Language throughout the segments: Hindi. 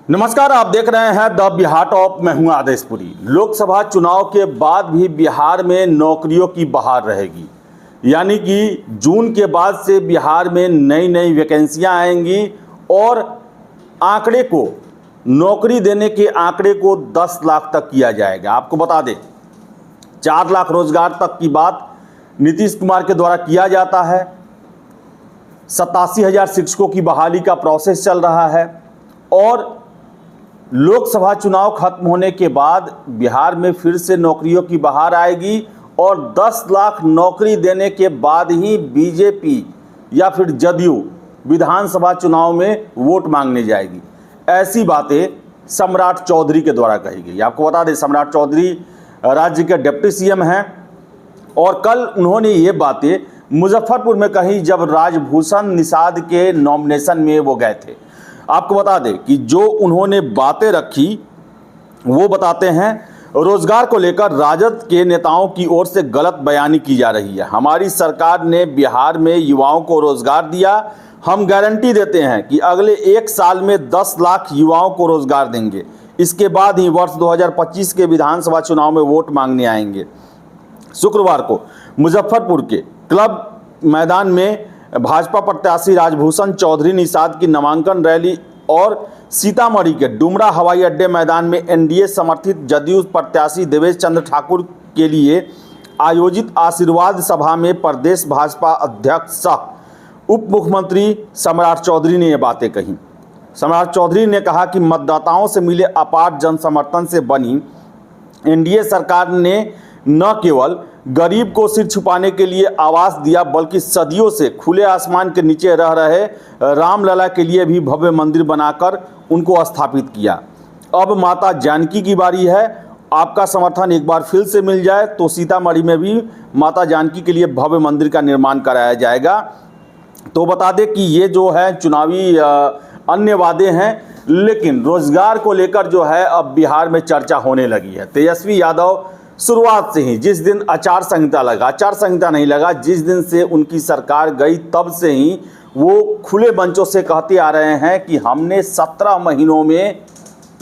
नमस्कार, आप देख रहे हैं द बिहार टॉप। मैं हूं आदेशपुरी। लोकसभा चुनाव के बाद भी बिहार में नौकरियों की बहार रहेगी, यानी कि जून के बाद से बिहार में नई नई वैकेंसियां आएंगी और आंकड़े को, नौकरी देने के आंकड़े को 10 लाख तक किया जाएगा। आपको बता दें, 4 लाख रोजगार तक की बात नीतीश कुमार के द्वारा किया जाता है। 87,000 शिक्षकों की बहाली का प्रोसेस चल रहा है और लोकसभा चुनाव खत्म होने के बाद बिहार में फिर से नौकरियों की बहार आएगी और 10 लाख नौकरी देने के बाद ही बीजेपी या फिर जदयू विधानसभा चुनाव में वोट मांगने जाएगी। ऐसी बातें सम्राट चौधरी के द्वारा कही गई। आपको बता दें, सम्राट चौधरी राज्य के डिप्टी सीएम हैं और कल उन्होंने ये बातें मुजफ्फरपुर में कही जब राजभूषण निषाद के नॉमिनेशन में वो गए थे। आपको बता दें कि जो उन्होंने बातें रखी वो बताते हैं, रोजगार को लेकर राजद के नेताओं की ओर से गलत बयानी की जा रही है। हमारी सरकार ने बिहार में युवाओं को रोजगार दिया। हम गारंटी देते हैं कि अगले 1 साल में 10 लाख युवाओं को रोजगार देंगे। इसके बाद ही वर्ष 2025 के विधानसभा चुनाव में वोट मांगने आएंगे। शुक्रवार को मुजफ्फरपुर के क्लब मैदान में भाजपा प्रत्याशी राजभूषण चौधरी निषाद की नामांकन रैली और सीतामढ़ी के डुमरा हवाई अड्डे मैदान में एनडीए समर्थित जदयू प्रत्याशी देवेश चंद्र ठाकुर के लिए आयोजित आशीर्वाद सभा में प्रदेश भाजपा अध्यक्ष सह उप मुख्यमंत्री सम्राट चौधरी ने ये बातें कही। सम्राट चौधरी ने कहा कि मतदाताओं से मिले अपार जनसमर्थन से बनी एनडीए सरकार ने न केवल गरीब को सिर छुपाने के लिए आवास दिया, बल्कि सदियों से खुले आसमान के नीचे रह रहे रामलला के लिए भी भव्य मंदिर बनाकर उनको स्थापित किया। अब माता जानकी की बारी है। आपका समर्थन एक बार फिर से मिल जाए तो सीतामढ़ी में भी माता जानकी के लिए भव्य मंदिर का निर्माण कराया जाएगा। तो बता दें कि ये जो है चुनावी अन्य वादे हैं, लेकिन रोजगार को लेकर जो है अब बिहार में चर्चा होने लगी है। तेजस्वी यादव शुरुआत से ही, जिस दिन आचार संहिता नहीं लगा, जिस दिन से उनकी सरकार गई, तब से ही वो खुले मंचों से कहते आ रहे हैं कि हमने 17 महीनों में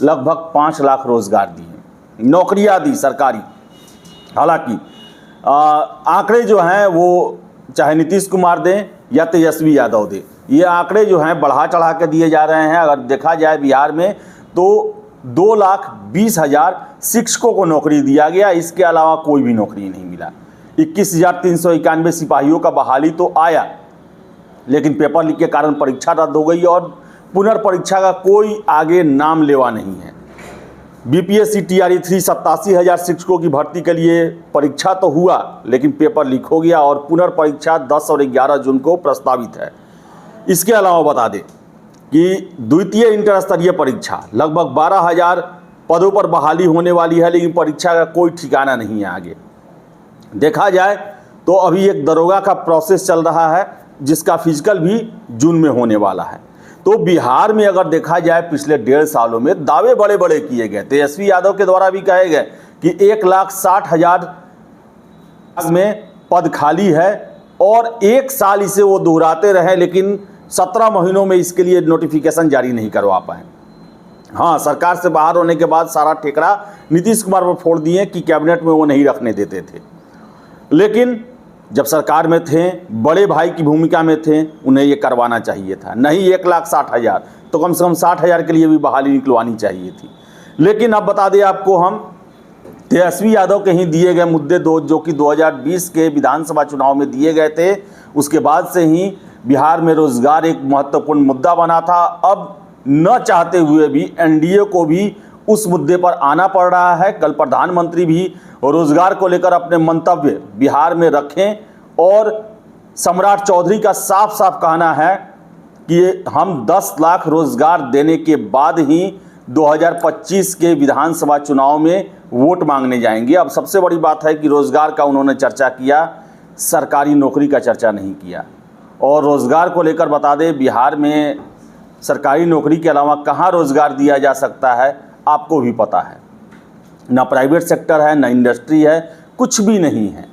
लगभग 5 लाख रोजगार दिए, नौकरियां दी सरकारी। हालांकि आंकड़े जो हैं वो चाहे नीतीश कुमार दें या तेजस्वी यादव दें, ये आंकड़े जो हैं बढ़ा चढ़ा के दिए जा रहे हैं। अगर देखा जाए बिहार में तो 2,20,000 शिक्षकों को नौकरी दिया गया, इसके अलावा कोई भी नौकरी नहीं मिला। 21,391 सिपाहियों का बहाली तो आया, लेकिन पेपर लीक के कारण परीक्षा रद्द हो गई और पुनर्परीक्षा का कोई आगे नाम लेवा नहीं है। बीपीएससी टीआरई 3 87,000 शिक्षकों की भर्ती के लिए परीक्षा तो हुआ, लेकिन पेपर लीक हो गया और पुनर्परीक्षा 10 और 11 जून को प्रस्तावित है। इसके अलावा बता दें कि द्वितीय इंटर स्तरीय परीक्षा लगभग 12,000 पदों पर बहाली होने वाली है, लेकिन परीक्षा का कोई ठिकाना नहीं है। आगे देखा जाए तो अभी एक दरोगा का प्रोसेस चल रहा है, जिसका फिजिकल भी जून में होने वाला है। तो बिहार में अगर देखा जाए पिछले 1.5 सालों में दावे बड़े बड़े किए गए। तेजस्वी यादव के द्वारा भी कहे गए कि 1,60,000 में पद खाली है और 1 साल इसे वो दोहराते रहे, लेकिन 17 महीनों में इसके लिए नोटिफिकेशन जारी नहीं करवा पाए। हाँ, सरकार से बाहर होने के बाद सारा ठेकरा नीतीश कुमार पर फोड़ दिए कि कैबिनेट में वो नहीं रखने देते थे, लेकिन जब सरकार में थे, बड़े भाई की भूमिका में थे, उन्हें ये करवाना चाहिए था। नहीं 1,60,000 तो कम से कम 60,000 के लिए भी बहाली निकलवानी चाहिए थी। लेकिन अब बता दें आपको, हम तेजस्वी यादव के ही दिए गए मुद्दे जो कि 2020 के विधानसभा चुनाव में दिए गए थे, उसके बाद से ही बिहार में रोजगार एक महत्वपूर्ण मुद्दा बना था। अब न चाहते हुए भी एनडीए को भी उस मुद्दे पर आना पड़ रहा है। कल प्रधानमंत्री भी रोजगार को लेकर अपने मंतव्य बिहार में रखें और सम्राट चौधरी का साफ साफ कहना है कि हम 10 लाख रोजगार देने के बाद ही 2025 के विधानसभा चुनाव में वोट मांगने जाएंगे। अब सबसे बड़ी बात है कि रोजगार का उन्होंने चर्चा किया, सरकारी नौकरी का चर्चा नहीं किया। और रोजगार को लेकर बता दें, बिहार में सरकारी नौकरी के अलावा कहाँ रोजगार दिया जा सकता है आपको भी पता है। ना प्राइवेट सेक्टर है, ना इंडस्ट्री है, कुछ भी नहीं है।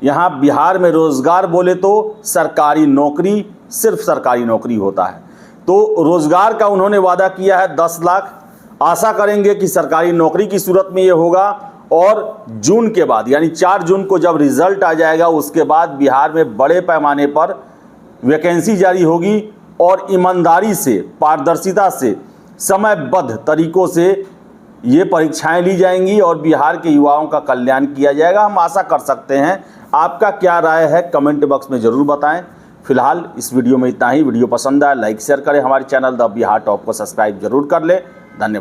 यहाँ बिहार में रोजगार बोले तो सरकारी नौकरी, सिर्फ सरकारी नौकरी होता है। तो रोजगार का उन्होंने वादा किया है 10 लाख, आशा करेंगे कि सरकारी नौकरी की सूरत में ये होगा और जून के बाद यानी 4 जून को जब रिजल्ट आ जाएगा उसके बाद बिहार में बड़े पैमाने पर वैकेंसी जारी होगी और ईमानदारी से, पारदर्शिता से, समयबद्ध तरीकों से ये परीक्षाएं ली जाएंगी और बिहार के युवाओं का कल्याण किया जाएगा। हम आशा कर सकते हैं। आपका क्या राय है कमेंट बॉक्स में ज़रूर बताएं। फिलहाल इस वीडियो में इतना ही। वीडियो पसंद आए लाइक शेयर करें। हमारे चैनल द बिहार टॉप को सब्सक्राइब जरूर कर लें। धन्यवाद।